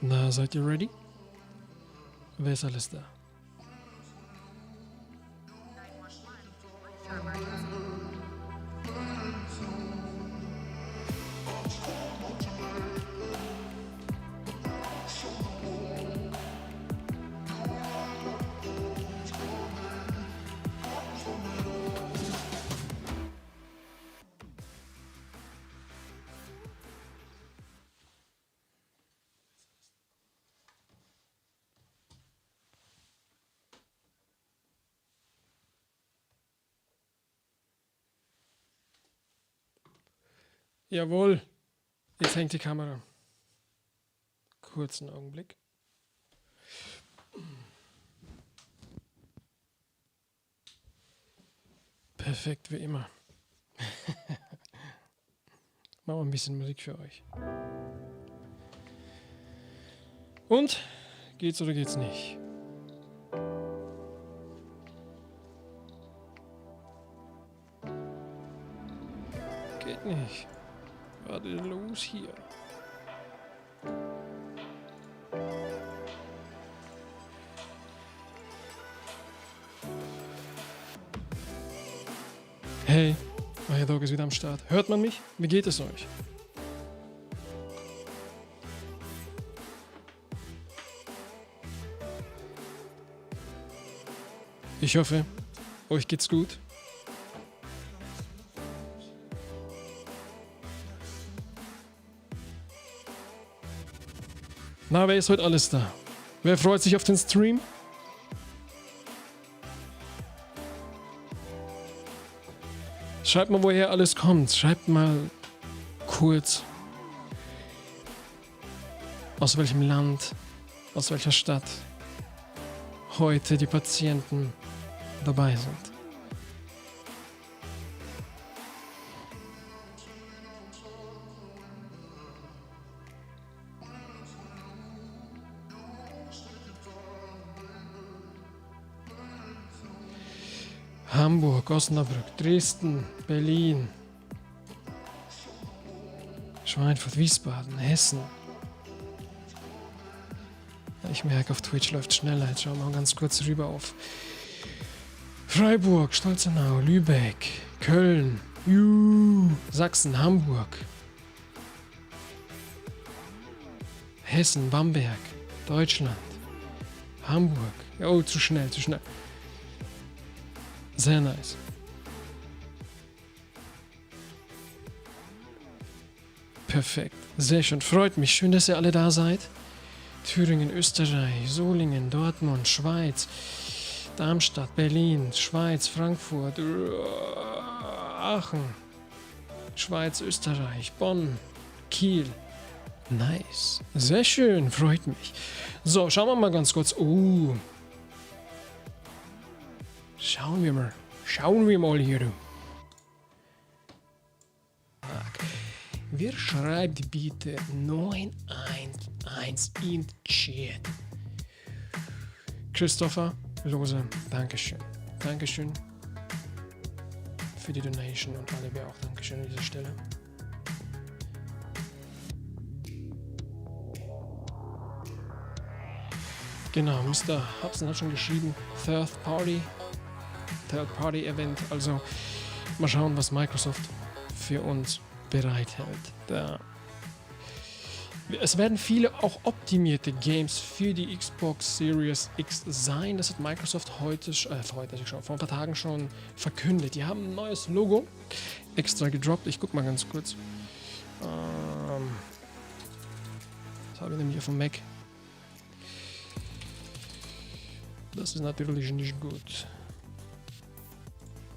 Na, seid ihr ready? Wer ist alles da? Jawohl, jetzt hängt die Kamera. Kurzen Augenblick. Perfekt, wie immer. Machen wir ein bisschen Musik für euch. Und? Geht's oder geht's nicht? Geht nicht. Was ist los hier? Hey, euer Dog ist wieder am Start. Hört man mich? Wie geht es euch? Ich hoffe, euch geht's gut. Na, wer ist heute alles da? Wer freut sich auf den Stream? Schreibt mal, woher alles kommt. Schreibt mal kurz, aus welchem Land, aus welcher Stadt heute die Patienten dabei sind. Hamburg, Osnabrück, Dresden, Berlin, Schweinfurt, Wiesbaden, Hessen. Ich merke, auf Twitch läuft schneller. Jetzt schauen wir mal ganz kurz rüber auf Freiburg, Stolzenau, Lübeck, Köln, Sachsen, Hamburg, Hessen, Bamberg, Deutschland, Hamburg. Oh, zu schnell, zu schnell. Sehr nice. Perfekt. Sehr schön. Freut mich. Schön, dass ihr alle da seid. Thüringen, Österreich, Solingen, Dortmund, Schweiz, Darmstadt, Berlin, Schweiz, Frankfurt, Aachen, Schweiz, Österreich, Bonn, Kiel. Nice. Sehr schön. Freut mich. So, schauen wir mal ganz kurz. Schauen wir mal hier. Wer schreibt bitte 911 in Chat? Christopher Lose, Dankeschön. Dankeschön für die Donation und alle wir auch Dankeschön an dieser Stelle. Genau, Mr. Hudson hat schon geschrieben, Third Party Event, also mal schauen, was Microsoft für uns bereithält. Es werden viele auch optimierte Games für die Xbox Series X sein. Das hat Microsoft vor ein paar Tagen schon verkündet. Die haben ein neues Logo extra gedroppt. Ich guck mal ganz kurz. Das habe ich nämlich auf dem Mac. Das ist natürlich nicht gut.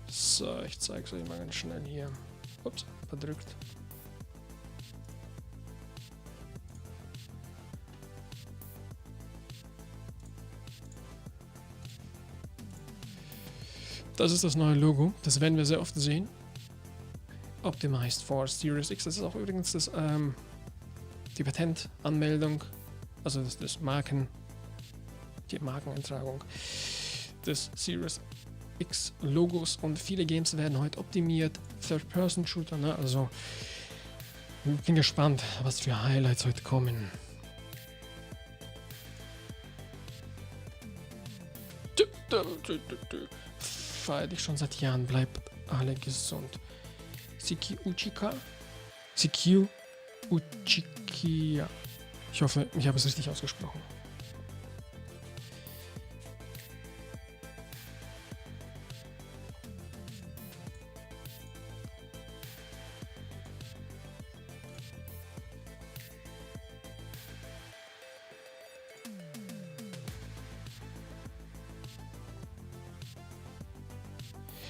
So, ich zeige es euch mal ganz schnell hier. Ups, verdrückt. Das ist das neue Logo. Das werden wir sehr oft sehen. Optimized for Series X. Das ist auch übrigens das, die Patentanmeldung, also die Markeneintragung des Series X Logos, und viele Games werden heute optimiert. Third-Person-Shooter, ne? Also bin gespannt, was für Highlights heute kommen. Feier dich schon seit Jahren. Bleibt alle gesund. Siki Uchika? Siki Uchikia. Ich hoffe, ich habe es richtig ausgesprochen.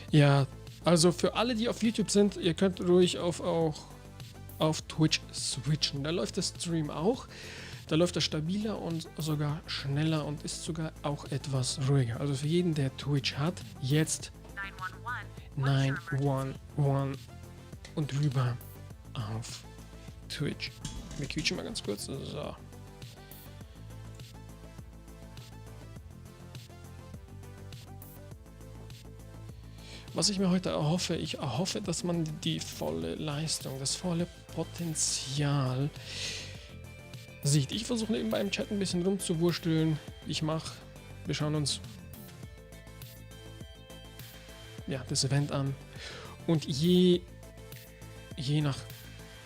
Ja, also für alle, die auf YouTube sind, ihr könnt ruhig auch auf Twitch switchen. Da läuft der Stream auch. Da läuft er stabiler und sogar schneller und ist sogar auch etwas ruhiger. Also für jeden, der Twitch hat, jetzt 911 und rüber auf Twitch. Wir quietschen mal ganz kurz. So. Was ich mir heute erhoffe, ich erhoffe, dass man die volle Leistung, das volle Potenzial sieht. Ich versuche nebenbei im Chat ein bisschen rumzuwursteln. Wir schauen uns das Event an. Und je nach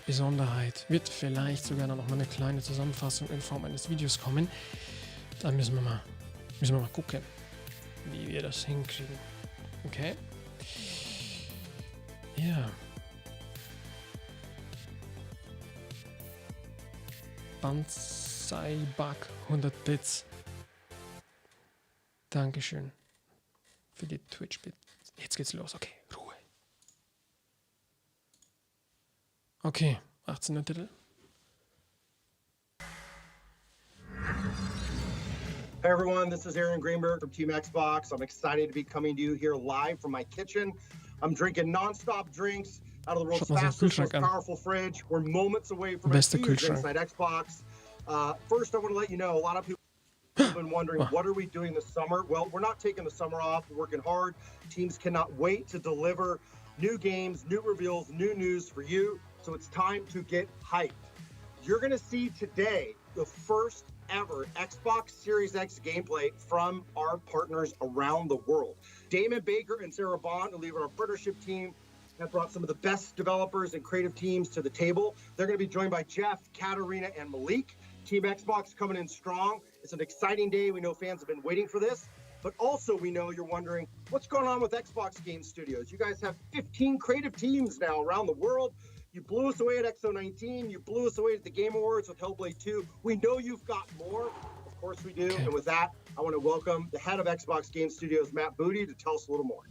Besonderheit wird vielleicht sogar noch mal eine kleine Zusammenfassung in Form eines Videos kommen. Da müssen wir mal gucken, wie wir das hinkriegen. Okay? Ja. Banzai-Bug 100 Bits. Dankeschön für die Twitch-Bits. Jetzt geht's los. Okay, Ruhe. Okay, 18. Titel. Hey everyone, this is Aaron Greenberg from Team Xbox. I'm excited to be coming to you here live from my kitchen. I'm drinking non-stop drinks out of the world's fastest, most powerful fridge. We're moments away from a huge inside Xbox. First, I want to let you know, a lot of people have been wondering, what are we doing this summer? Well, we're not taking the summer off. We're working hard. Teams cannot wait to deliver new games, new reveals, new news for you. So it's time to get hyped. You're going to see today the first ever Xbox Series X gameplay from our partners around the world. Damon Baker and Sarah Bond, who lead our partnership team, have brought some of the best developers and creative teams to the table. They're going to be joined by Jeff, Katarina, and Malik. Team Xbox coming in strong. It's an exciting day. We know fans have been waiting for this, but also we know you're wondering what's going on with Xbox Game Studios. You guys have 15 creative teams now around the world. You blew us away at XO19. You blew us away at the Game Awards with Hellblade 2. We know you've got more. Of course we do. Okay. And with that, I want to welcome the head of Xbox Game Studios, Matt Booty, to tell us a little more.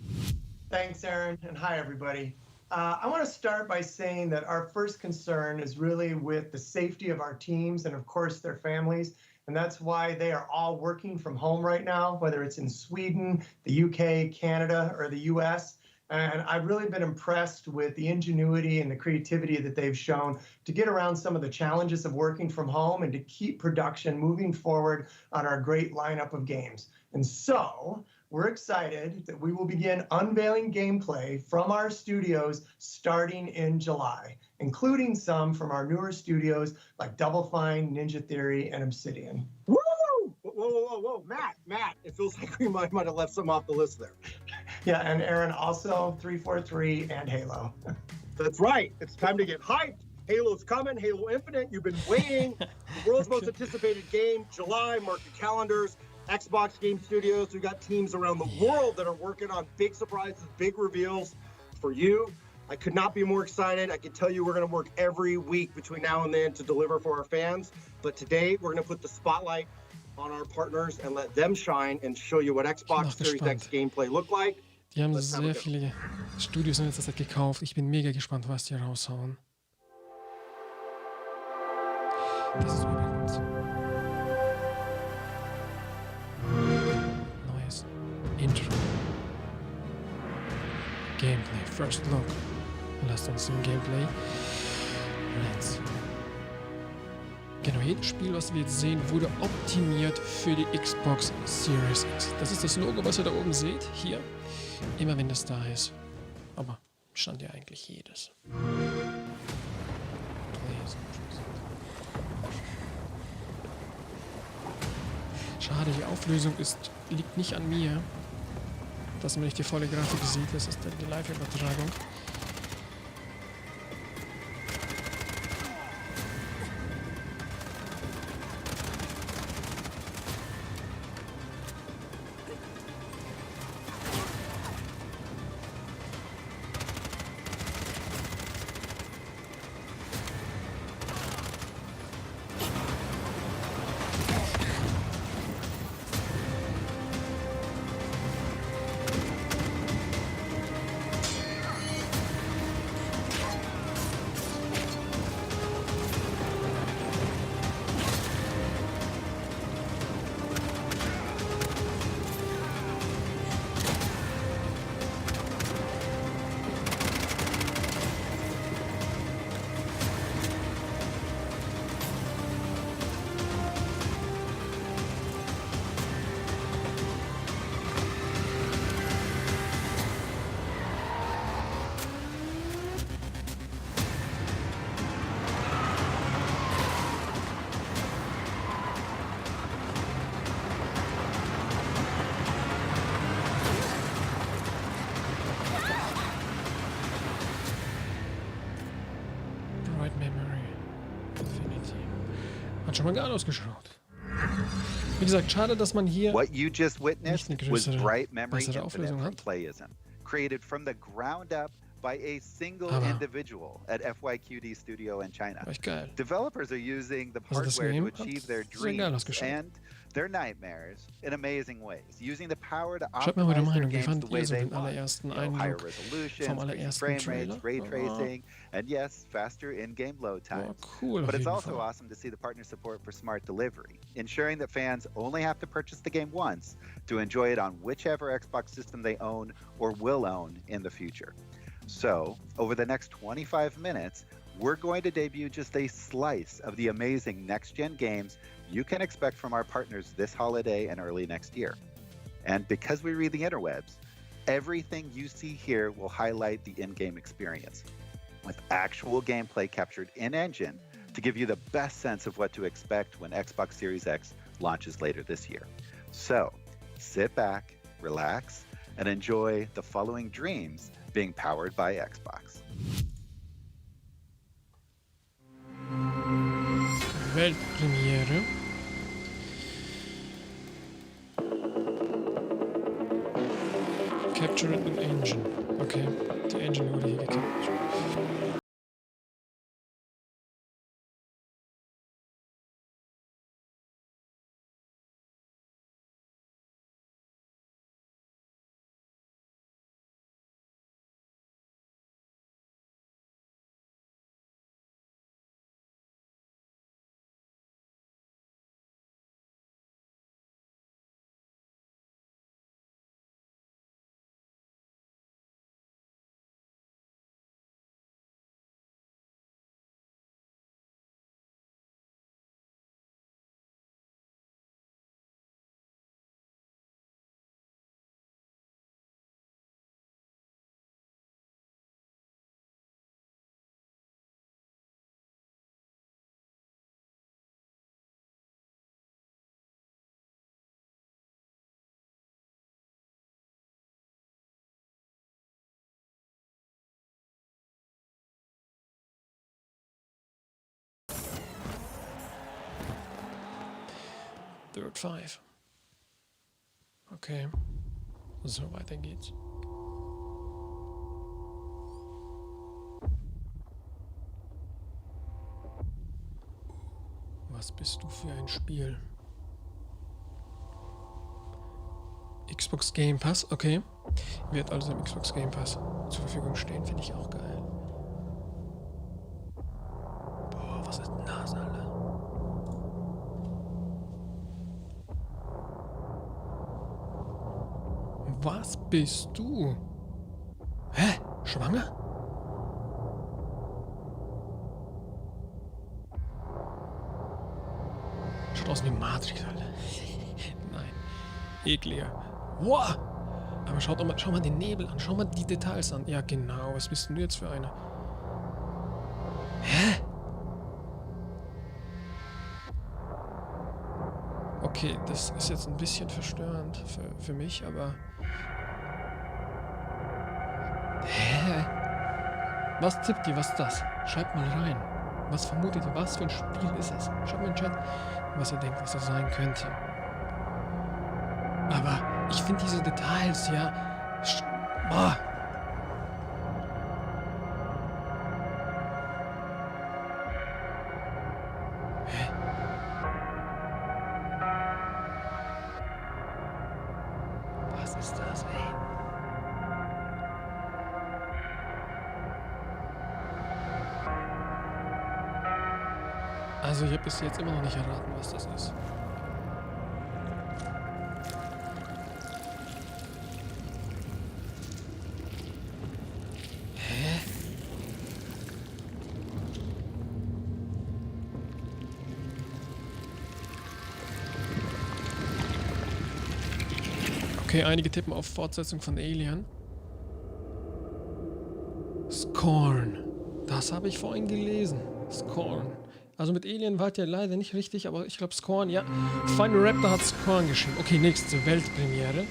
Thanks, Aaron, and hi, everybody. I want to start by saying that our first concern is really with the safety of our teams and, of course, their families. And that's why they are all working from home right now, whether it's in Sweden, the UK, Canada, or the US. And I've really been impressed with the ingenuity and the creativity that they've shown to get around some of the challenges of working from home and to keep production moving forward on our great lineup of games. And so we're excited that we will begin unveiling gameplay from our studios starting in July, including some from our newer studios like Double Fine, Ninja Theory, and Obsidian. Woo! Whoa, Matt, it feels like we might have left some off the list there. Yeah, and Aaron, also 343 and Halo. That's right. It's time to get hyped. Halo's coming. Halo Infinite. You've been waiting. The world's most anticipated game. July. Mark your calendars. Xbox Game Studios. We've got teams around the world that are working on big surprises, big reveals for you. I could not be more excited. I can tell you we're going to work every week between now and then to deliver for our fans. But today we're going to put the spotlight on our partners and let them shine and show you what Xbox Series X gameplay look like. Die haben sehr viele Studios in letzter Zeit gekauft. Ich bin mega gespannt, was die raushauen. Das ist übrigens neues Intro. Gameplay, First Look. Lasst uns im Gameplay. Genau, jedes Spiel, was wir jetzt sehen, wurde optimiert für die Xbox Series X. Das ist das Logo, was ihr da oben seht, hier. Immer wenn das da ist. Aber stand ja eigentlich jedes. Schade, die Auflösung liegt nicht an mir. dass man nicht die volle Grafik sieht. Das ist die Live-Übertragung. Hat schon mal geil ausgeschaut. Wie gesagt, schade, dass man hier What you just witnessed nicht was eine Bright Memory bessere Infinite Auflösung from hat. Playism, created from the ground up by a single Aber individual at FYQD Studio in China. echt geil. Developers are using the Also das hardware Game to achieve hat their sehr geil dreams ausgeschaut. and their nightmares in amazing ways, using the power to Schreibt mal eure optimize their Meinung, wie games the fandet way ihr so they den want. allerersten Higher Eindruck resolutions, vom crazy allerersten frame Trailer? rates, ray tracing, and yes, faster in-game load times. Cool, But auf it's jeden also Fall. awesome to see the partner support for smart delivery, ensuring that fans only have to purchase the game once to enjoy it on whichever Xbox system they own or will own in the future. So, over the next 25 minutes, we're going to debut just a slice of the amazing next-gen games you can expect from our partners this holiday and early next year. And because we read the interwebs, everything you see here will highlight the in-game experience, with actual gameplay captured in-engine to give you the best sense of what to expect when Xbox Series X launches later this year. So, sit back, relax, and enjoy the following dreams being powered by Xbox. Weltpremiere. Capture it in Engine. Okay, die Engine wurde hier gecaptured. Third 5. Okay. So, weiter geht's. Was bist du für ein Spiel? Xbox Game Pass, okay. Wird also im Xbox Game Pass zur Verfügung stehen, finde ich auch geil. Boah, was ist denn das, Alter? Was bist du? Hä? Schwanger? Schaut aus wie Matrix, Alter. Nein. Ekliger. Wow! Aber schau mal den Nebel an. Schau mal die Details an. Ja, genau. Was bist denn du jetzt für einer? Hä? Okay, das ist jetzt ein bisschen verstörend für mich, aber Was tippt ihr? Was ist das? Schreibt mal rein. Was vermutet ihr? Was für ein Spiel ist es? Schreibt mal in den Chat, was ihr denkt, was das sein könnte. Aber ich finde diese Details, ja... Boah. Hä? Was ist das, ey? Also ich habe bis jetzt immer noch nicht erraten, was das ist. Hä? Okay, einige tippen auf Fortsetzung von Alien. Scorn. Das habe ich vorhin gelesen. Scorn. Also mit Alien wart ihr leider nicht richtig, aber ich glaube Scorn, ja. Final Raptor hat Scorn geschrieben. Okay, nächste Weltpremiere.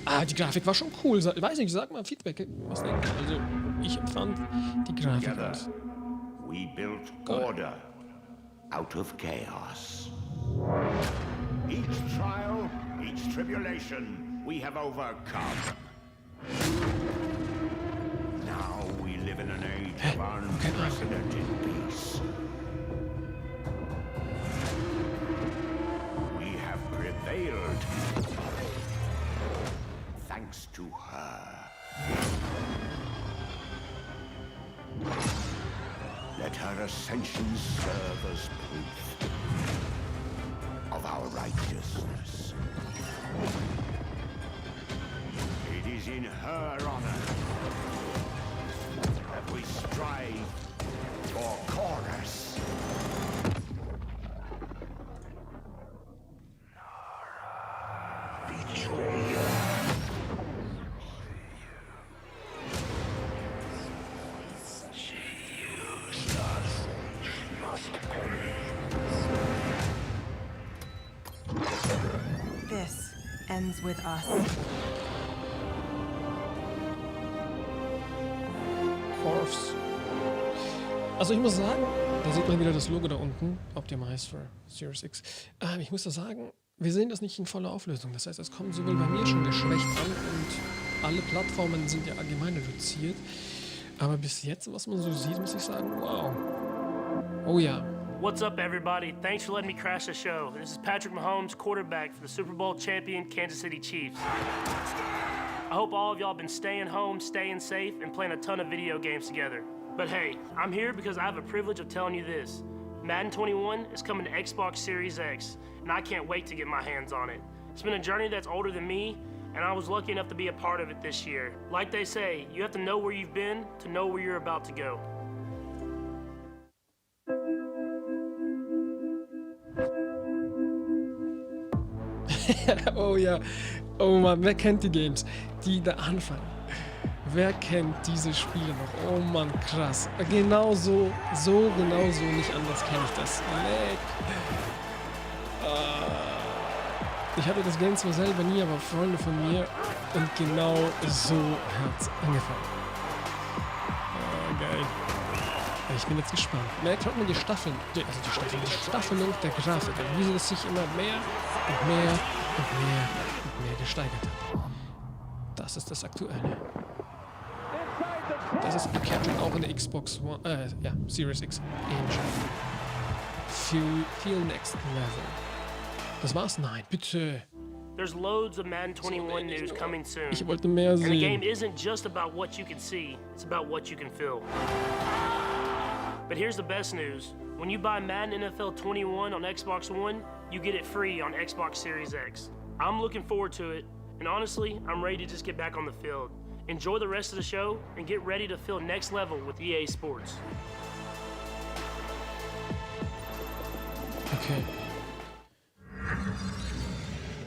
Ah, die Grafik war schon cool. Weiß nicht, sag mal Feedback. Was denkt ihr? Also, ich empfand die Grafik aus. We built order out of chaos. Each trial, each tribulation, we have overcome. Now we live in an age of unprecedented peace. We have prevailed thanks to her. Let her ascension serve as proof of our righteousness. It is in her honor that we strive for chorus. This ends with us. Corvs. Also ich muss sagen, da sieht man wieder das Logo da unten, Optimized for Series X. Ich muss da sagen, wir sehen das nicht in voller Auflösung. Das heißt, es kommt sowohl bei mir schon geschwächt an und alle Plattformen sind ja allgemein reduziert. Aber bis jetzt, was man so sieht, muss ich sagen, wow. Oh ja. What's up, everybody? Thanks for letting me crash the show. This is Patrick Mahomes, quarterback for the Super Bowl champion Kansas City Chiefs. I hope all of y'all been staying home, staying safe, and playing a ton of video games together. But hey, I'm here because I have a privilege of telling you this. Madden 21 is coming to Xbox Series X, and I can't wait to get my hands on it. It's been a journey that's older than me, and I was lucky enough to be a part of it this year. Like they say, you have to know where you've been to know where you're about to go. Oh ja. Oh Mann, wer kennt die Games? Die da anfangen. Wer kennt diese Spiele noch? Oh Mann, krass. Genau so, genau so, nicht anders kenne ich das. Leck. Ich hatte das Game zwar selber nie, aber Freunde von mir und genau so hat's angefangen. Geil. Ich bin jetzt gespannt. Merkt man die Staffeln, die Staffelung der Grafik, wie sie es sich immer mehr und mehr und mehr und mehr gesteigert hat. Das ist das Aktuelle. Das ist bekehrt schon auch in der Xbox One, ja, Series X ähnlich. Feel Next Level. Das war's? Nein, bitte. There's loads of Madden 21 news coming soon. Ich wollte mehr And the sehen. game isn't just about what you can see, it's about what you can feel. But here's the best news. When you buy Madden NFL 21 on Xbox One, you get it free on Xbox Series X. I'm looking forward to it, and honestly, I'm ready to just get back on the field. Enjoy the rest of the show, and get ready to feel next level with EA Sports. Okay.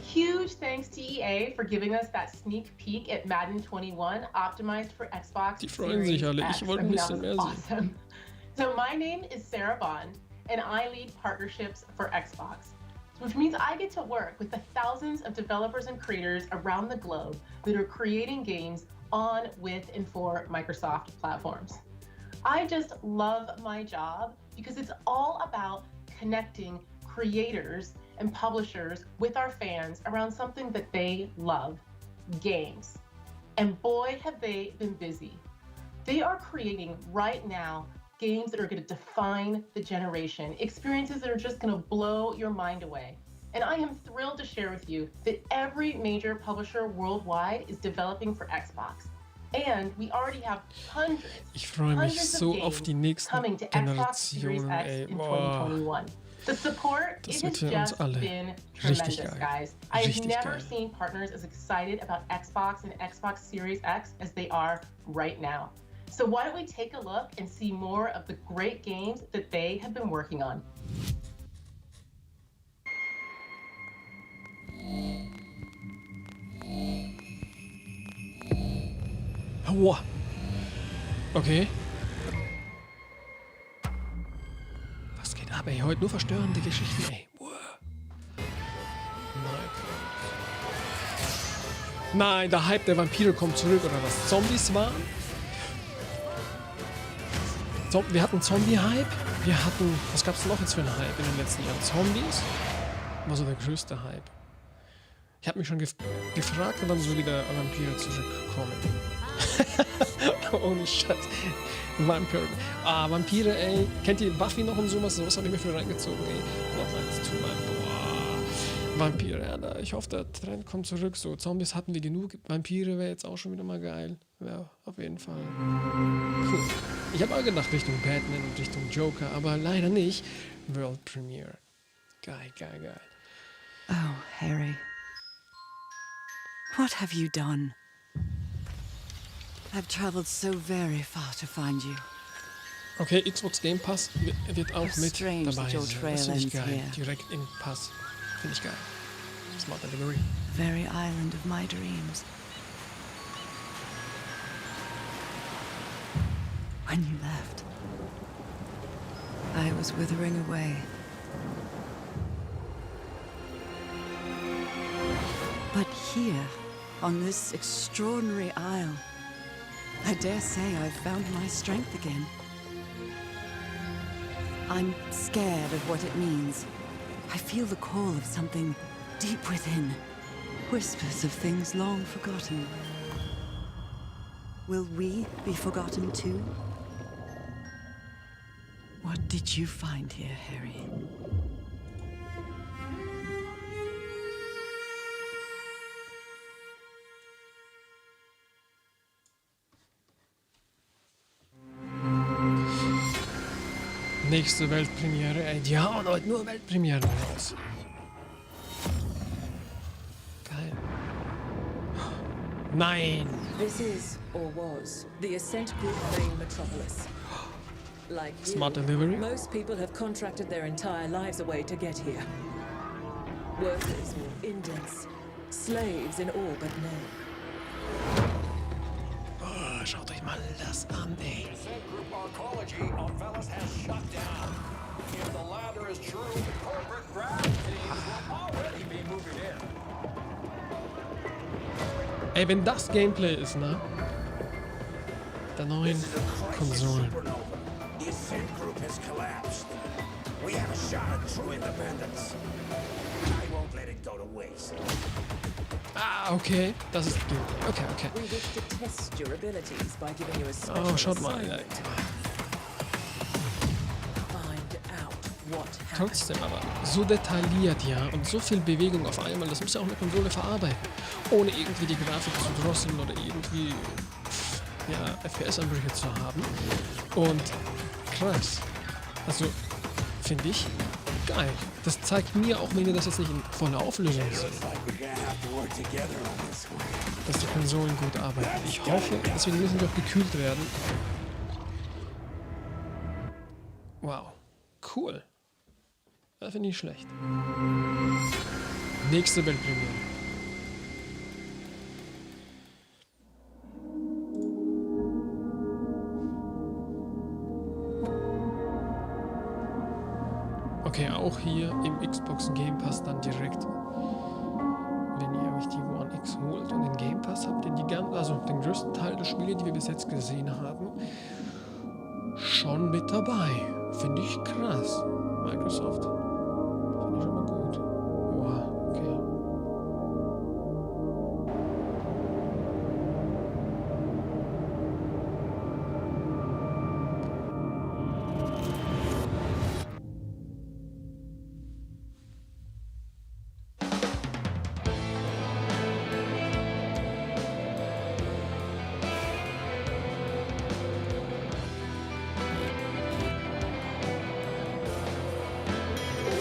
Huge thanks to EA for giving us that sneak peek at Madden 21 optimized for Xbox Die freuen Series sich alle. X. Ich wollte ein that bisschen was mehr sehen. awesome. So my name is Sarah Bond, and I lead partnerships for Xbox, which means I get to work with the thousands of developers and creators around the globe that are creating games on, with, and for Microsoft platforms. I just love my job because it's all about connecting creators and publishers with our fans around something that they love, games. And boy, have they been busy. They are creating right now games that are going to define the generation, experiences that are just going to blow your mind away. And I am thrilled to share with you that every major publisher worldwide is developing for Xbox. And we already have hundreds so auf die nächsten coming to Xbox Series Generationen, X ey. in Boah. 2021. The support, Das it wird has für uns just alle been richtig tremendous, geil. guys. I have Richtig never geil. seen partners as excited about Xbox and Xbox Series X as they are right now. So why don't we take a look and see more of the great games that they have been working on. Aua. Okay. Was geht ab, ey? Heute nur verstörende Geschichten, ey. Uah. Nein, der Hype der Vampire kommt zurück, oder was? Zombies waren? Wir hatten Zombie-Hype. Wir hatten... Was gab's noch jetzt für einen Hype in den letzten Jahren? Zombies? War so der größte Hype. Ich habe mich schon gefragt, wann so wieder Vampire zurückkommen. Ohne Scheiß. Vampire. Vampire, ey. Kennt ihr Buffy noch und sowas? Sowas habe ich mir für reingezogen, ey. Vampire, ja. Ich hoffe, der Trend kommt zurück. So, Zombies hatten wir genug. Vampire wäre jetzt auch schon wieder mal geil. Ja, auf jeden Fall. Cool. Ich habe auch gedacht Richtung Batman und Richtung Joker, aber leider nicht. World Premiere. Geil, geil, geil. Oh, Harry. What have you done? I've traveled so very far to find you. Okay, Xbox Game Pass wird auch mit strange dabei that your sein. trail Das finde ich ends geil. here. Direkt in Pass. Finde ich geil. Smart Delivery. Very island of my dreams. When you left, I was withering away. But here, on this extraordinary isle, I dare say I've found my strength again. I'm scared of what it means. I feel the call of something deep within. Whispers of things long forgotten. Will we be forgotten too? What did you find here, Harry? Nächste Weltpremiere, ey. Die hauen heute nur Weltpremiere raus. Geil. Nein! This is, or was, the Ascent Group main metropolis. Like you, Smart Delivery. most people have contracted their entire lives away to get here. Workers or indents, slaves in all but name. Oh, schaut euch mal das an, ey. Ascent Group archaeology on Valhalla has shut down. If the latter is true, the corporate Grafik teams will already be moving in. Ey, wenn das Gameplay ist, ne? Der neuen Konsolen. The Ascent Group has collapsed. We have a shot at true independence. I won't let it go to waste. Okay. Das ist Gameplay. Okay, okay. We wish to test your abilities by giving you a special Oh, schaut mal, ey. assignment. Find out what happened. Trotzdem aber so detailliert, ja, und so viel Bewegung auf einmal, das muss ja auch eine Konsole verarbeiten. Ohne irgendwie die Grafik zu drosseln oder irgendwie, ja, FPS-Anbrüche zu haben. Und krass. Also, finde ich geil. Das zeigt mir auch, wenn wir das jetzt nicht in voller Auflösung sehen, dass die Konsolen gut arbeiten. Ich hoffe, deswegen müssen die auch gekühlt werden. Wow. Cool. Das finde ich schlecht. Nächste Weltpremiere. Okay, auch hier im Xbox Game Pass dann direkt, wenn ihr euch die One X holt und den Game Pass habt, den größten Teil der Spiele, die wir bis jetzt gesehen haben, schon mit dabei. Finde ich krass. Microsoft. Finde ich schon mal gut. Wow, okay.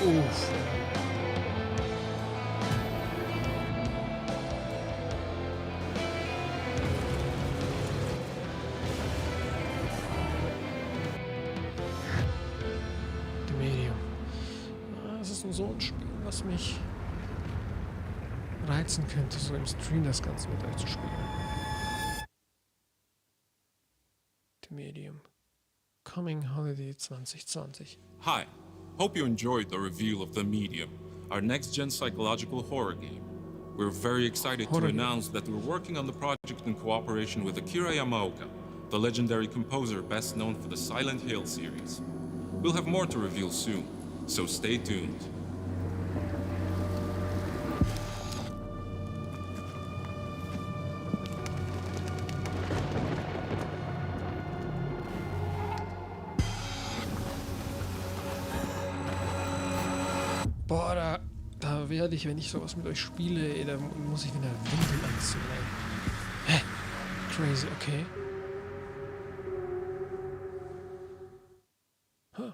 Uff. The Medium. Das ist so ein Spiel, was mich reizen könnte, so im Stream das Ganze mit euch zu spielen. The Medium. Coming Holiday 2020. Hi, hope you enjoyed the reveal of The Medium, our next-gen psychological horror game. We're very excited to announce that we're working on the project in cooperation with Akira Yamaoka, the legendary composer best known for the Silent Hill series. We'll have more to reveal soon, so stay tuned. Boah, da werde ich, wenn ich sowas mit euch spiele, da muss ich wieder Windel anziehen. Hä? Crazy, okay. Huh.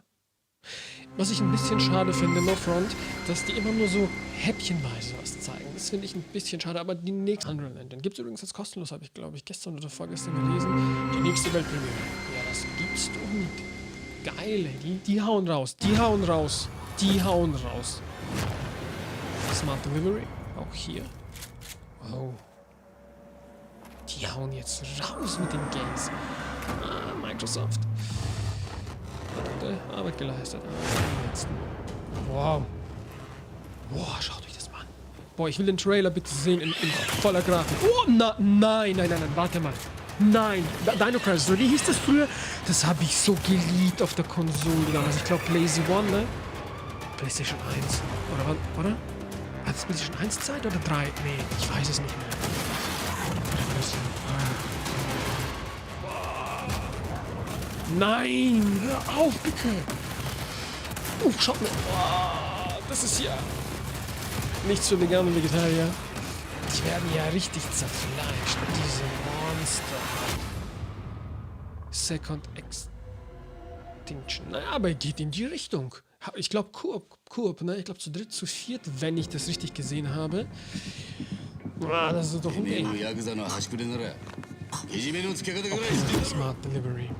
Was ich ein bisschen schade finde, No Front, dass die immer nur so häppchenweise was zeigen. Das finde ich ein bisschen schade, aber die nächste Unreal Engine gibt es übrigens jetzt kostenlos, habe ich glaube ich gestern oder vorgestern gelesen. Die nächste Weltpremiere. Ja, das gibt's doch nicht. Geil, die hauen raus, die hauen raus. Die hauen raus. Smart Delivery, auch hier. Oh. Die hauen jetzt raus mit den Games. Ah, Microsoft. Gute Arbeit geleistet. Wow. Boah, schaut euch das mal an. Boah, ich will den Trailer bitte sehen in voller Grafik. Oh, nein, warte mal. Nein, Dino Crisis, so wie hieß das früher? Das habe ich so geliebt auf der Konsole damals. Ich glaube PlayStation 1, ne? PlayStation 1. Oder? Hat es PlayStation 1 Zeit oder 3? Nee, ich weiß es nicht mehr. Nein, hör auf, bitte. Schaut mir. Oh, das ist ja nichts für Veganer und Vegetarier. Die werden ja richtig zerfleischt, diese Monster. Second Extinction. Naja, aber geht in die Richtung. Ich glaube Koop, ne? Ich glaube zu dritt, zu viert, wenn ich das richtig gesehen habe. Ah, das ist doch okay. Smart Delivery.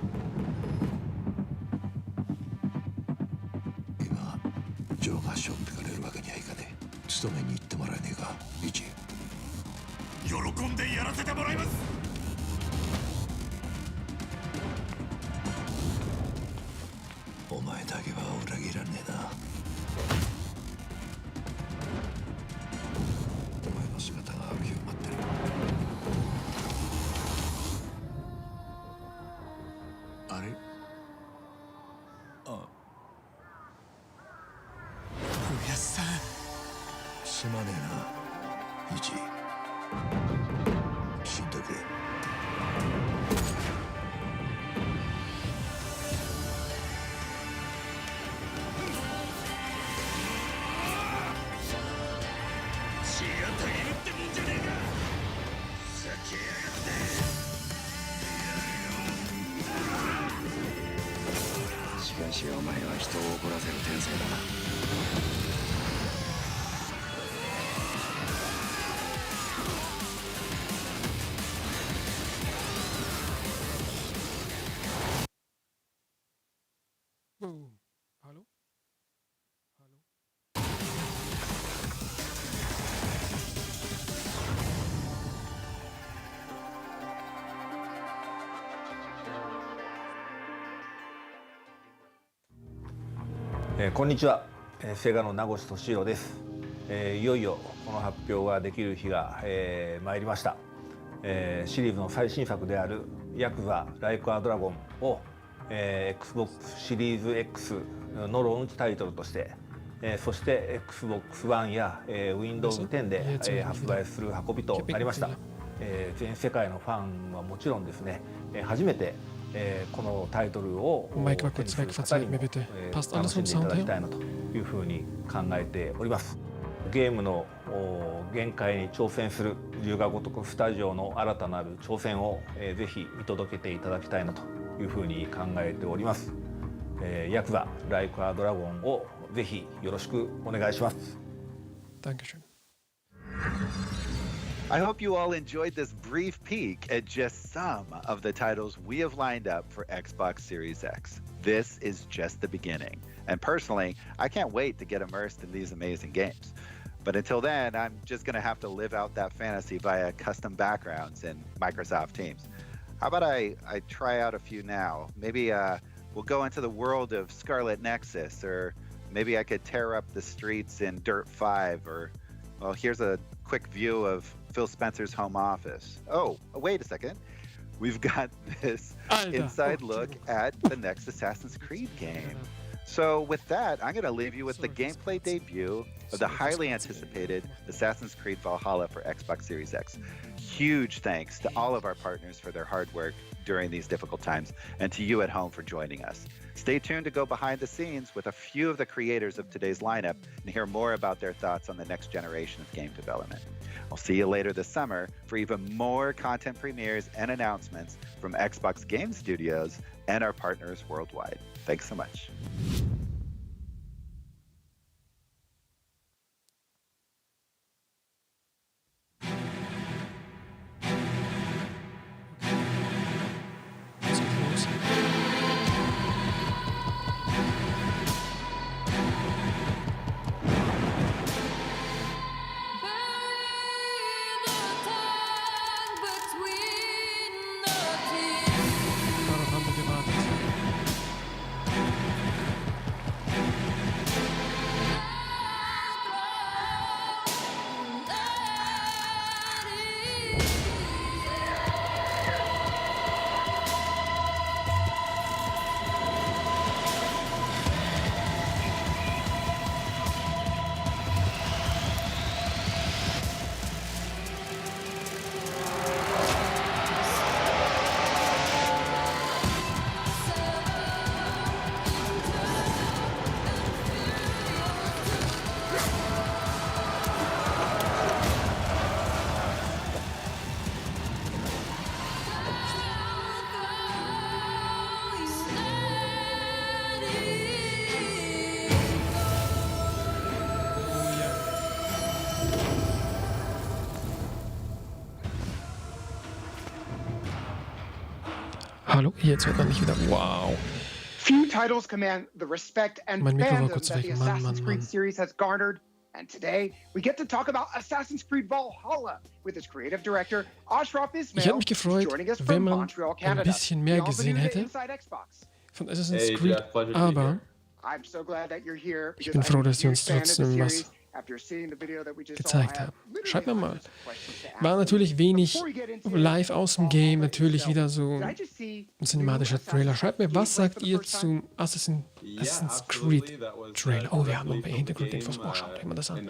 Hallo?こんにちは、セガの名越俊弘です。いよいよこの発表ができる日が、参りました。シリーズの最新作であるヤクザライクアドラゴンを、Xbox シリーズ X のローンチタイトルとして、そして Xbox One や、Windows 10で、発売する運びとなりました。全世界のファンはもちろんですね、初めて、このタイトルを手にする方にも、楽しんでいただきたいなというふうに考えております。ゲームの限界に挑戦する龍が如くスタジオの新たなる挑戦を、ぜひ見届けていただきたいなというふうに考えております。ヤクザライクアドラゴンをぜひよろしくお願いします。Dankeschön. I hope you all enjoyed this brief peek at just some of the titles we have lined up for Xbox Series X. This is just the beginning. And personally, I can't wait to get immersed in these amazing games. But until then, I'm just going to have to live out that fantasy via custom backgrounds in Microsoft Teams. How about I try out a few now? Maybe we'll go into the world of Scarlet Nexus, or maybe I could tear up the streets in Dirt 5, or, well, here's a quick view of Phil Spencer's home office. Oh, wait a second. We've got this inside look at the next Assassin's Creed game. So with that, I'm going to leave you with the gameplay debut of the highly anticipated Assassin's Creed Valhalla for Xbox Series X. Huge thanks to all of our partners for their hard work during these difficult times, and to you at home for joining us. Stay tuned to go behind the scenes with a few of the creators of today's lineup and hear more about their thoughts on the next generation of game development. I'll see you later this summer for even more content premieres and announcements from Xbox Game Studios and our partners worldwide. Thanks so much. Hallo, jetzt hört man mich wieder. Wow. Few titles command the respect and Mein Mikro war fandom kurz that weg. the Mann, Assassin's Mann, Creed Mann. series has garnered. And today, we get to talk about Assassin's Creed Valhalla with its creative director, Ashraf Ich hätte Ismail, mich who's gefreut, joining us wenn from man Montreal, ein Canada. bisschen mehr Beyond gesehen Bermuda hätte inside Xbox. von Assassin's Hey, Creed, Jeff, pleasure to be aber here. I'm so glad that you're here ich because bin froh, I'm a dass sie huge uns fan of the trotzdem was series. After seeing the video that we just saw, I gezeigt have haben. literally Schreibt mir mal. hundreds of questions to ask War you. natürlich wenig Before we get into live aus dem Game, natürlich itself, wieder so did I just see ein cinematischer new Trailer. Assassin's Schreibt mir, Creed was gameplay sagt for the ihr first time? zum Assassin's Creed Trailer? Oh, wir haben noch ein paar Hintergrundinfos. Oh, schaut euch mal das an.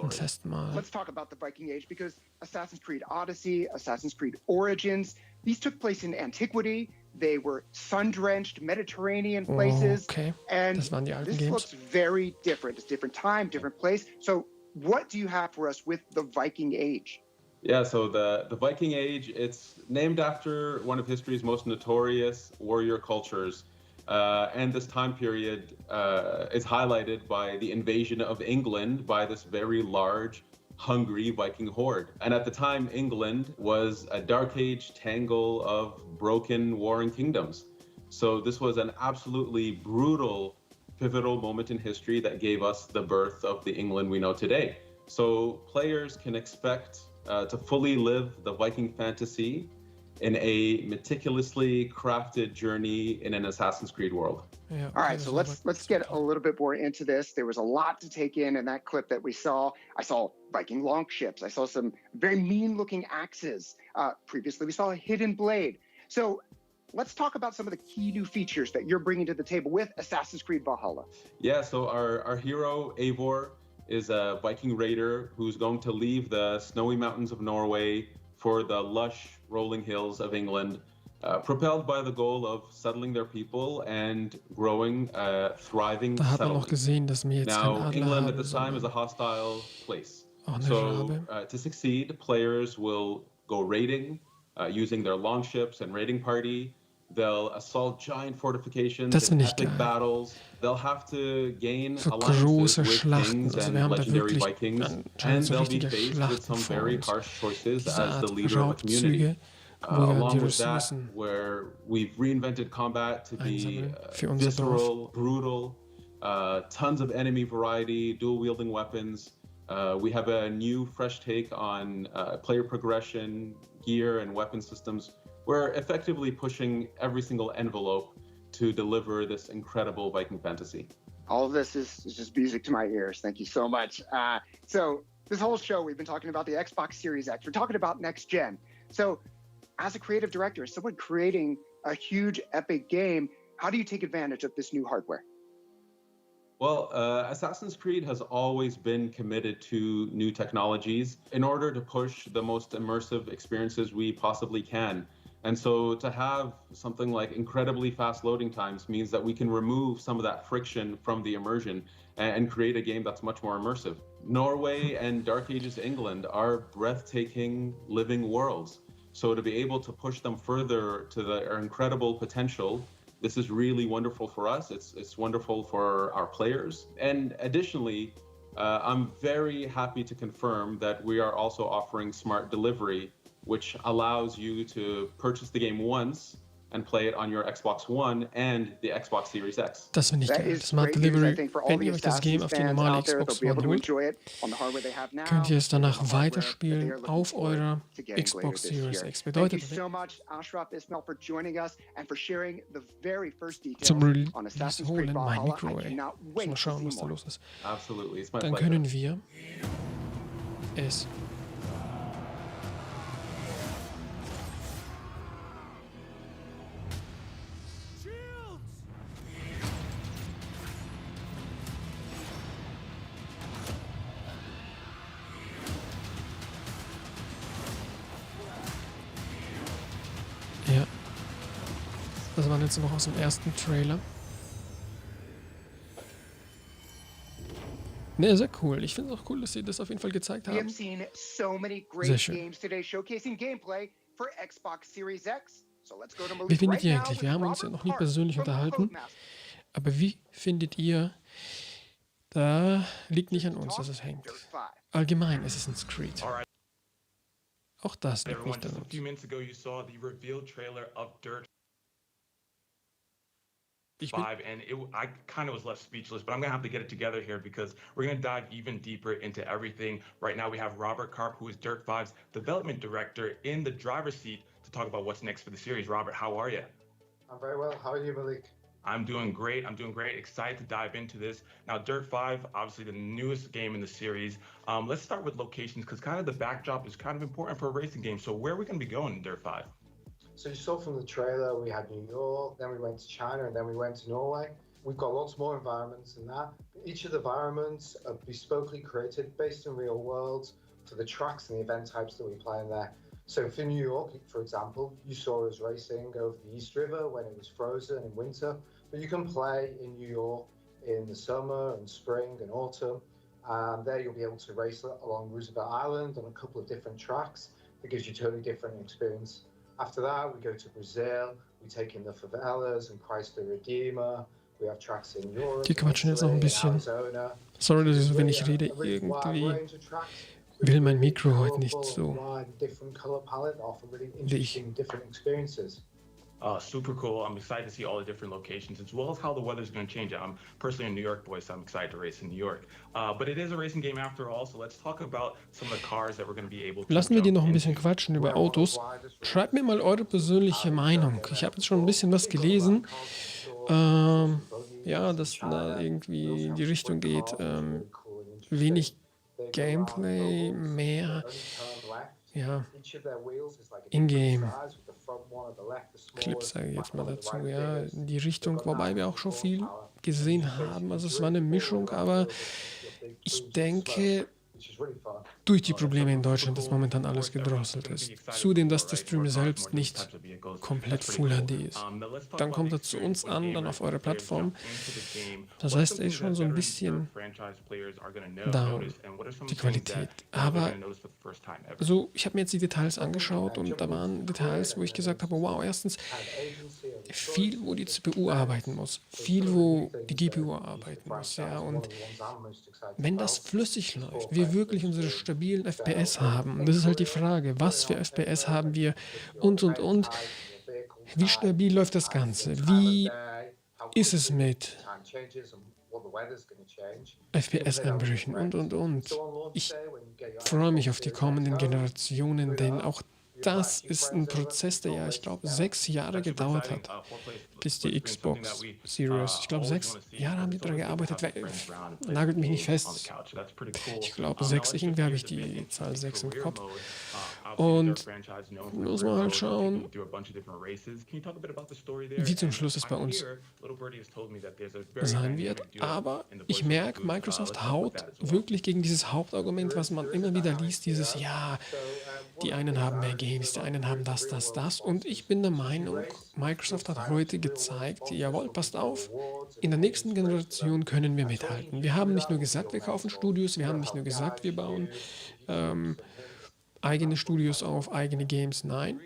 Das heißt mal. Let's talk about the Viking Age, because Assassin's Creed Odyssey, Assassin's Creed Origins, these took place in antiquity. They were sun-drenched Mediterranean places. Okay, and das waren die alten this Games. looks very different. It's different time, different place. So what do you have for us with the Viking Age? Yeah, so the Viking Age, it's named after one of history's most notorious warrior cultures. And this time period is highlighted by the invasion of England by this very large, hungry Viking horde. And at the time, England was a dark age tangle of broken warring kingdoms. So this was an absolutely brutal, pivotal moment in history that gave us the birth of the England we know today. So players can expect to fully live the Viking fantasy in a meticulously crafted journey in an Assassin's Creed world. Ja, All right, so let's get a little bit more into this. There was a lot to take in that clip that we saw. I saw Viking longships. I saw some very mean-looking axes. Previously, we saw a hidden blade. So let's talk about some of the key new features that you're bringing to the table with Assassin's Creed Valhalla. Yeah, so our hero, Eivor, is a Viking raider who's going to leave the snowy mountains of Norway for the lush rolling hills of England, propelled by the goal of settling their people and growing a thriving Da hat man noch settlement. gesehen, dass wir jetzt keinen Now, Adler England at haben, this time is a sondern hostile place. auch eine So, Rabe. to succeed, players will go raiding using their longships and raiding party. They'll assault giant fortifications Das in finde ich epic geil. battles. They'll have to gain So alliances große with Schlachten. kings Also and wir haben da legendary wirklich Vikings, anscheinend and so they'll be richtige faced with Schlachten some vor very uns. harsh choices Diese as the Art leader of a community. Raubzüge, wo wir die Along with that, Ressourcen where we've reinvented combat to be einsammeln für unser Dorf. visceral, brutal, tons of enemy variety, dual-wielding weapons. We have a new, fresh take on player progression, gear, and weapon systems. We're effectively pushing every single envelope to deliver this incredible Viking fantasy. All of this is just music to my ears. Thank you so much. So this whole show, we've been talking about the Xbox Series X. We're talking about next gen. So as a creative director, as someone creating a huge epic game, how do you take advantage of this new hardware? Well, Assassin's Creed has always been committed to new technologies in order to push the most immersive experiences we possibly can. And so to have something like incredibly fast loading times means that we can remove some of that friction from the immersion and create a game that's much more immersive. Norway and Dark Ages England are breathtaking living worlds. So to be able to push them further to their incredible potential, this is really wonderful for us. It's wonderful for our players. And additionally, I'm very happy to confirm that we are also offering smart delivery, which allows you to purchase the game once and play it on your Xbox One and the Xbox Series X. Das finde ich geil. Smart Delivery. Wenn ihr euch das Game auf die normale Xbox One holt, könnt ihr es danach weiterspielen auf eurer Xbox Series X. Bedeutet, zum Release holen, mein Mikro, ey. Muss mal schauen, was da los ist. Dann können wir es ja. Das war jetzt noch aus dem ersten Trailer. Ne, sehr cool. Ich finde es auch cool, dass sie das auf jeden Fall gezeigt haben. Sehr schön. Wie findet ihr eigentlich? Wir haben uns ja noch nie persönlich unterhalten. Aber wie findet ihr, da liegt nicht an uns, dass es hängt. Allgemein Assassin's Creed. Auch das liegt nicht an uns. And I kind of was left speechless, but I'm gonna have to get it together here because we're gonna dive even deeper into everything. Right now we have Robert Karp, who is Dirt 5's development director, in the driver's seat to talk about what's next for the series. Robert, how are you? I'm very well. How are you, Malik? I'm doing great. Excited to dive into this. Now, Dirt 5, obviously the newest game in the series. Let's start with locations because kind of the backdrop is kind of important for a racing game. So where are we gonna be going in Dirt 5? So you saw from the trailer, we had New York, then we went to China, and then we went to Norway. We've got lots more environments than that. Each of the environments are bespokely created based on real worlds for the tracks and the event types that we play in there. So for New York, for example, you saw us racing over the East River when it was frozen in winter, but you can play in New York in the summer and spring and autumn. And there you'll be able to race along Roosevelt Island on a couple of different tracks. That gives you a totally different experience. After that, we go to Brazil, we take in the favelas and Christ the Redeemer. We have tracks in Europe, Die quatschen jetzt noch ein bisschen. Sorry, dass ich so wenig rede. Irgendwie will mein Mikro heute nicht so wie ich. Super cool. I'm excited to see all the different locations as well as how the weather's going to change. I'm personally a New York boy, so I'm excited to race in New York. But it is a racing game after all, so let's talk about some of the cars that we're going to be able to. Lassen wir die noch ein bisschen quatschen über Autos. Schreibt mir mal eure persönliche Meinung. Ich habe jetzt schon ein bisschen was gelesen. Ja, dass da irgendwie in die Richtung geht. Wenig Gameplay, mehr ja, Each of their wheels is like a different Ingame size, with the front one at the left, the Clips, smallest, sage ich jetzt mal back one, the dazu, right ja, biggest. in die They've Richtung, got wobei wir massive auch schon force viel power. You gesehen haben. Also es war eine Mischung, aber ich denke, durch die Probleme in Deutschland ist momentan alles gedrosselt ist. Zudem, dass der Stream selbst nicht komplett Full HD ist. Dann kommt er zu uns an, dann auf eure Plattform. Das heißt, er ist schon so ein bisschen down, die Qualität. Aber so, ich habe mir jetzt die Details angeschaut und da waren Details, wo ich gesagt habe, wow, erstens viel, wo die CPU arbeiten muss, viel, wo die GPU arbeiten muss, ja, und wenn das flüssig läuft, wir wirklich unsere stabilen FPS haben, das ist halt die Frage, was für FPS haben wir und, wie stabil läuft das Ganze, wie ist es mit FPS-Einbrüchen und. Ich freue mich auf die kommenden Generationen, denn auch das ist ein Prozess, der ja, ich glaube, 6 Jahre gedauert hat, bis die Xbox Series, ich glaube, 6 Jahre haben die daran gearbeitet, nagelt mich nicht fest, ich glaube 6, irgendwie habe ich die Zahl 6 im Kopf und muss man halt schauen, wie zum Schluss es bei uns sein wird, aber ich merke, Microsoft haut wirklich gegen dieses Hauptargument, was man immer wieder liest, dieses, ja, die einen haben mehr Games, die einen haben das. Und ich bin der Meinung, Microsoft hat heute gezeigt, jawohl, passt auf, in der nächsten Generation können wir mithalten. Wir haben nicht nur gesagt, wir kaufen Studios, wir haben nicht nur gesagt, wir bauen eigene Studios auf, eigene Games, nein,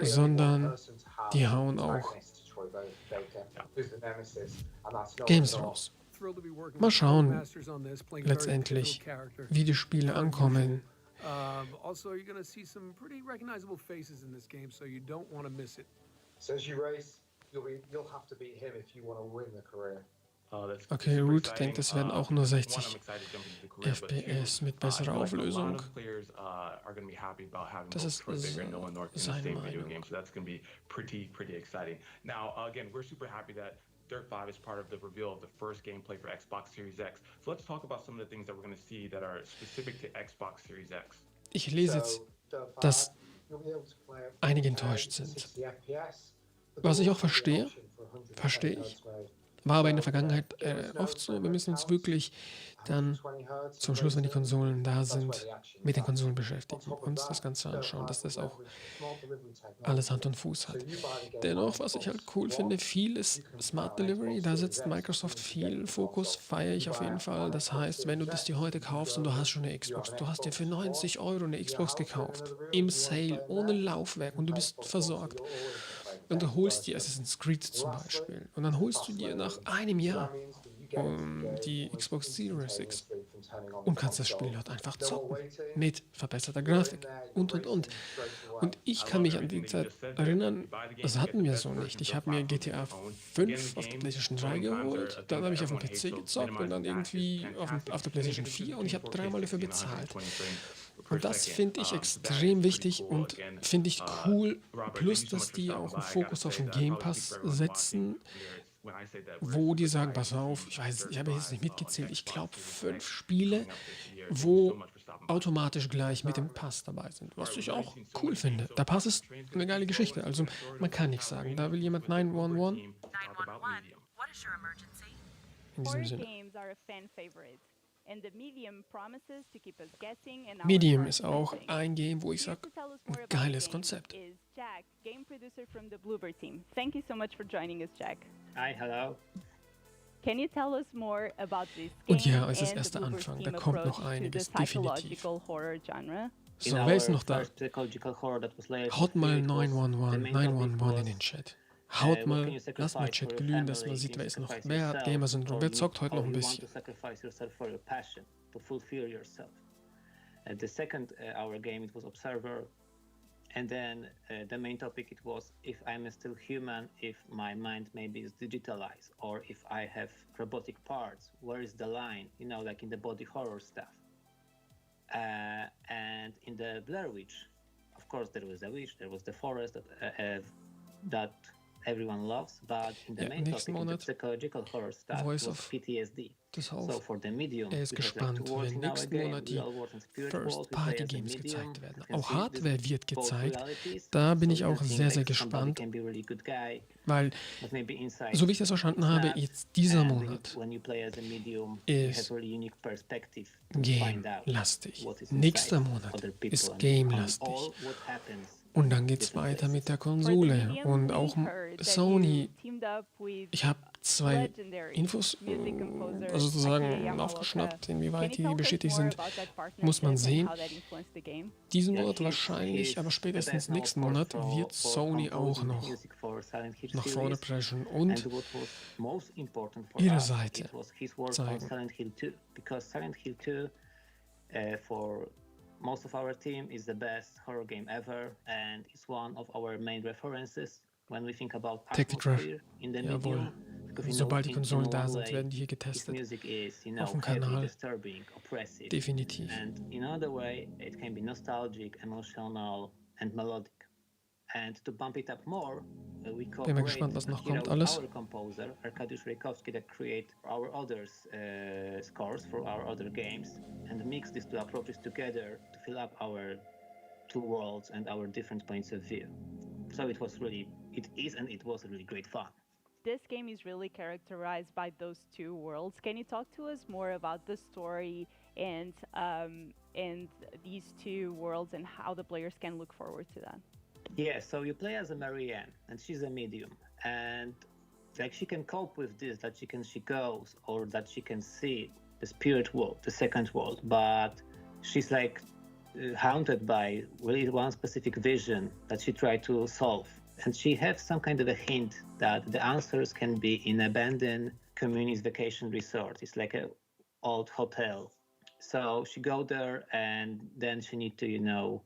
sondern die hauen auch Games raus. Mal schauen, letztendlich, wie die Spiele ankommen. Also, you're going to see some pretty recognizable faces in this game, so you don't want to miss it. So as you race, you'll have to beat him if you want to win the career. Okay, Root denkt, es werden auch nur 60 FPS mit besserer Auflösung. Das ist seine Meinung. Dirt 5 is part of the reveal of the first gameplay for Xbox Series X. So let's talk about some of the things that we're going to see that are specific to Xbox Series X. Ich lese jetzt, dass einige enttäuscht sind. Was ich auch verstehe ich. War aber in der Vergangenheit oft so. Wir müssen uns wirklich dann zum Schluss, wenn die Konsolen da sind, mit den Konsolen beschäftigen, uns das Ganze anschauen, dass das auch alles Hand und Fuß hat. Dennoch, was ich halt cool finde, viel ist Smart Delivery, da setzt Microsoft viel Fokus, feiere ich auf jeden Fall. Das heißt, wenn du das dir heute kaufst und du hast schon eine Xbox, du hast dir für 90 € eine Xbox gekauft, im Sale, ohne Laufwerk und du bist versorgt. Und du holst dir Assassin's Creed zum Beispiel und dann holst du dir nach einem Jahr die Xbox Series X und kannst das Spiel dort einfach zocken mit verbesserter Grafik und. Und ich kann mich an die Zeit erinnern, das hatten wir so nicht. Ich habe mir GTA 5 auf der PlayStation 3 geholt, dann habe ich auf dem PC gezockt und dann irgendwie auf der PlayStation 4 und ich habe 3-mal dafür bezahlt. Und das finde ich extrem wichtig und finde ich cool, plus dass die auch einen Fokus auf den Game Pass setzen, wo die sagen, pass auf, ich habe jetzt nicht mitgezählt, ich glaube 5 Spiele, wo automatisch gleich mit dem Pass dabei sind, was ich auch cool finde. Der Pass ist eine geile Geschichte, also man kann nichts sagen, da will jemand 911. In diesem Sinne. Medium ist auch ein Game, wo ich sage, ein geiles Konzept. Thank you so much for joining us, Jack. Hi, hello. Can you tell us more about this game Und ja, es ist and erst der the Anfang, da Bloober kommt Team noch approach einiges, to the definitiv. psychological horror genre? So, wer ist noch da? Haut mal 911 in den Chat. Haut mal, lasst mal Chat glühen, dass man sieht, wer ist noch. Wer hat Gamer-Syndrom? Wer zockt heute noch ein bisschen? The second our game, it was Observer, and then the main topic it was if I'm still human, if my mind maybe is digitalized, or if I have robotic parts, where is the line, you know, like in the body horror stuff. And in the Blair Witch, of course there was a witch, there was the forest that everyone loves, but in the main nächsten topic, the Monat psychological horror stuff Voice was of PTSD. das So Haus. for the medium, Er ist we have like two gespannt, worlds wenn in our nächsten game, Monat die real world and spirit world. We play as a First-Party-Games medium. gezeigt werden. You can Auch see Hardware this wird both gezeigt. realities. Da bin So ich you auch can think sehr, like sehr somebody gespannt, can be a really good guy, weil, but maybe inside so wie ich das verstanden habe, not. jetzt dieser And Monat when you play as a medium, you have ist a really unique perspective to find out game-lastig. what is Nächster inside Monat other people ist and game-lastig. all what happens. Und dann geht's different weiter mit der For the Konsole. medium, Und we auch heard that Sony. you teamed up with Ich habe 2 legendary Infos music composer also sozusagen Akira Yamaoka. aufgeschnappt. Can Inwieweit you die tell us bestätigt more sind, about that partnership muss man and sehen. how that influenced the game? Diesen Yeah, Monat wahrscheinlich, aber spätestens nächsten Monat wird Sony auch noch nach vorne preschen und And what was most important for ihre us, Seite it was his work on zeigen. Silent Hill 2, because Silent Hill 2 for most of our team is the best horror game ever, and it's one of our main references when we think about atmosphere in the Jawohl. medium. Because, Sobald die Konsolen in da one sind, way, werden die hier his getestet. music is, Auf dem heavy, Kanal. disturbing, oppressive. Definitiv. And in another way, it can be nostalgic, emotional, and melodic. And to bump it up more, we Bin mal gespannt, was noch kommt alles. our composer, Arkadiusz Rejkowski, that create our others scores for our other games and mix these two approaches together to fill up our two worlds and our different points of view. So it was really, it is and it was really great fun. This game is really characterized by those two worlds. Can you talk to us more about the story and these two worlds and how the players can look forward to that? Yeah, so you play as a Marianne, and she's a medium, and like she can cope with this, that she goes, or that she can see the spirit world, the second world, but she's like haunted by really one specific vision that she tried to solve, and she has some kind of a hint that the answers can be in abandoned communist vacation resort. It's like a old hotel, so she go there, and then she need to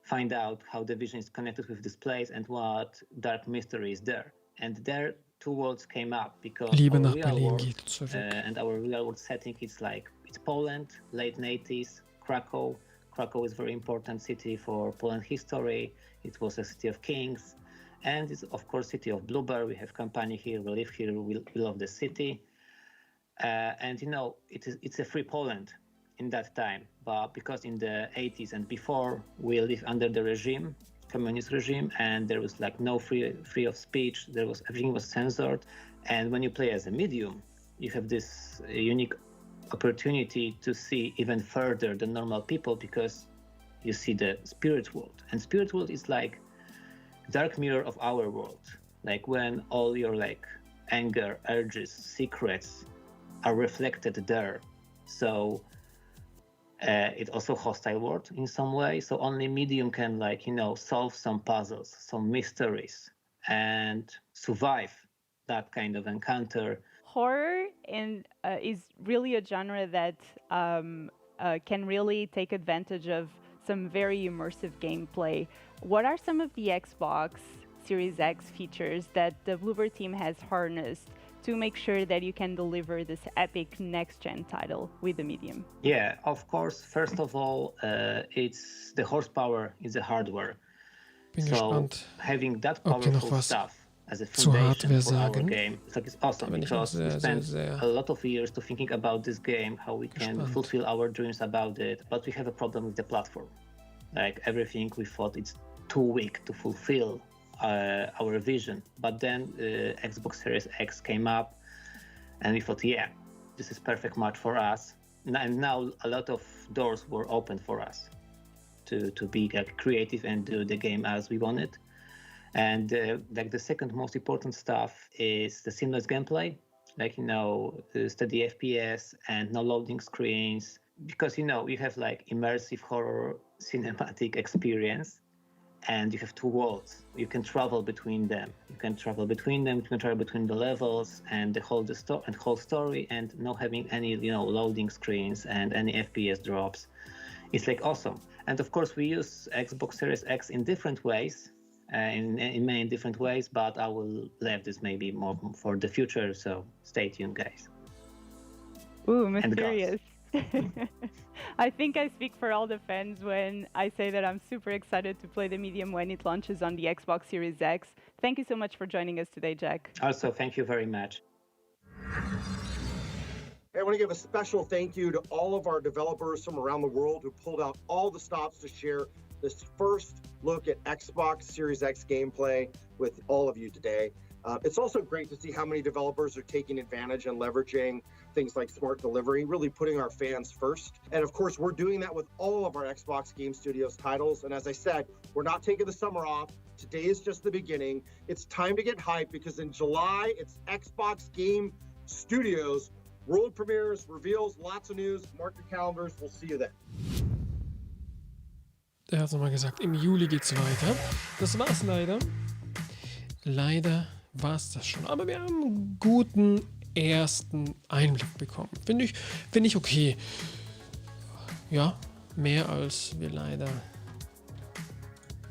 find out how the vision is connected with this place and what dark mystery is there. And there, two worlds came up because Liebe our nach real Berlin world, geht zurück. and our real world setting is like, it's Poland, late 80s, Krakow. Krakow is a very important city for Poland history. It was a city of kings. And it's, of course, city of Blueberry. We have company here, we live here, we love the city. And it's a free Poland in that time, but because in the 80s and before we lived under the regime, communist regime, and there was like no free of speech, everything was censored. And when you play as a medium, you have this unique opportunity to see even further the normal people, because you see the spirit world, and spirit world is like dark mirror of our world, like when all your like anger, urges, secrets are reflected there. So it's also hostile world in some way, so only medium can solve some puzzles, some mysteries, and survive that kind of encounter. Horror is really a genre that can really take advantage of some very immersive gameplay. What are some of the Xbox Series X features that the Bluebird team has harnessed to make sure that you can deliver this epic next-gen title with the medium? Yeah, of course. First of all, it's the horsepower is the hardware. Bin So gespannt, having that ob die noch powerful was stuff as a zur foundation Hardware for our sagen. game, it's awesome, Da bin ich noch because we sehr, sehr, spent sehr a lot of years to thinking about this game, how we can gespannt. fulfill our dreams about it, but we have a problem with the platform. Like everything, we thought it's too weak to fulfill our vision. But then Xbox Series X came up, and we thought, yeah, this is perfect match for us. And now a lot of doors were open for us to be creative and do the game as we want it. And the second most important stuff is the seamless gameplay, steady FPS and no loading screens, because you have like immersive horror cinematic experience, and you have two worlds. You can travel between them. You can travel between the levels and the whole story, and not having any loading screens and any FPS drops. It's like awesome. And of course, we use Xbox Series X in different ways, in many different ways. But I will leave this maybe more for the future. So stay tuned, guys. Ooh, mysterious. I think I speak for all the fans when I say that I'm super excited to play the medium when it launches on the Xbox Series X. Thank you so much for joining us today, Jack. Also, thank you very much. I want to give a special thank you to all of our developers from around the world who pulled out all the stops to share this first look at Xbox Series X gameplay with all of you today. It's also great to see how many developers are taking advantage and leveraging things like smart delivery, really putting our fans first. And of course, we're doing that with all of our Xbox Game Studios titles. And as I said, we're not taking the summer off. Today is just the beginning. It's time to get hyped because in July, it's Xbox Game Studios. World premieres, reveals, lots of news. Mark your calendars. We'll see you then. Der hat es nochmal gesagt, im Juli geht's weiter. Das war's leider. Leider war's das schon. Aber wir haben einen guten ersten Einblick bekommen. Finde ich okay. Ja, mehr als wir leider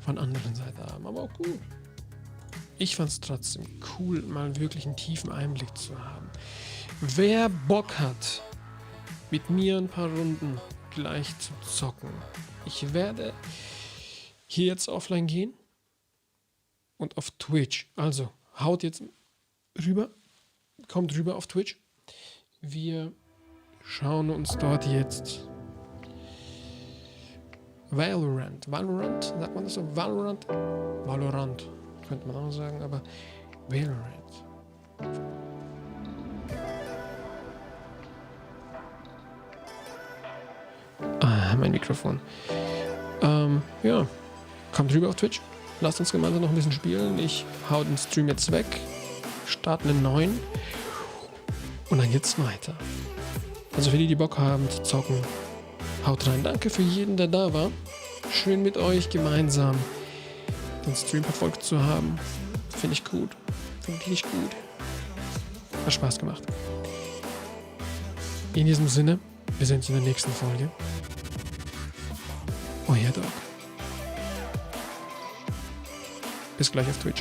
von anderen Seite haben. Aber auch gut. Ich fand's trotzdem cool, mal wirklich einen tiefen Einblick zu haben. Wer Bock hat, mit mir ein paar Runden gleich zu zocken, ich werde hier jetzt offline gehen und auf Twitch. Also haut jetzt rüber, kommt rüber auf Twitch. Wir schauen uns dort jetzt Valorant, sagt man das so? Valorant, könnte man auch sagen, aber Valorant. Mein Mikrofon. Ja, kommt rüber auf Twitch. Lasst uns gemeinsam noch ein bisschen spielen. Ich hau den Stream jetzt weg. Starten einen neuen. Und dann geht's weiter. Also für die Bock haben zu zocken, haut rein. Danke für jeden, der da war. Schön mit euch gemeinsam den Stream verfolgt zu haben. Finde ich gut. Finde ich gut. Hat Spaß gemacht. In diesem Sinne, wir sehen uns in der nächsten Folge. Euer Dog. Bis gleich auf Twitch.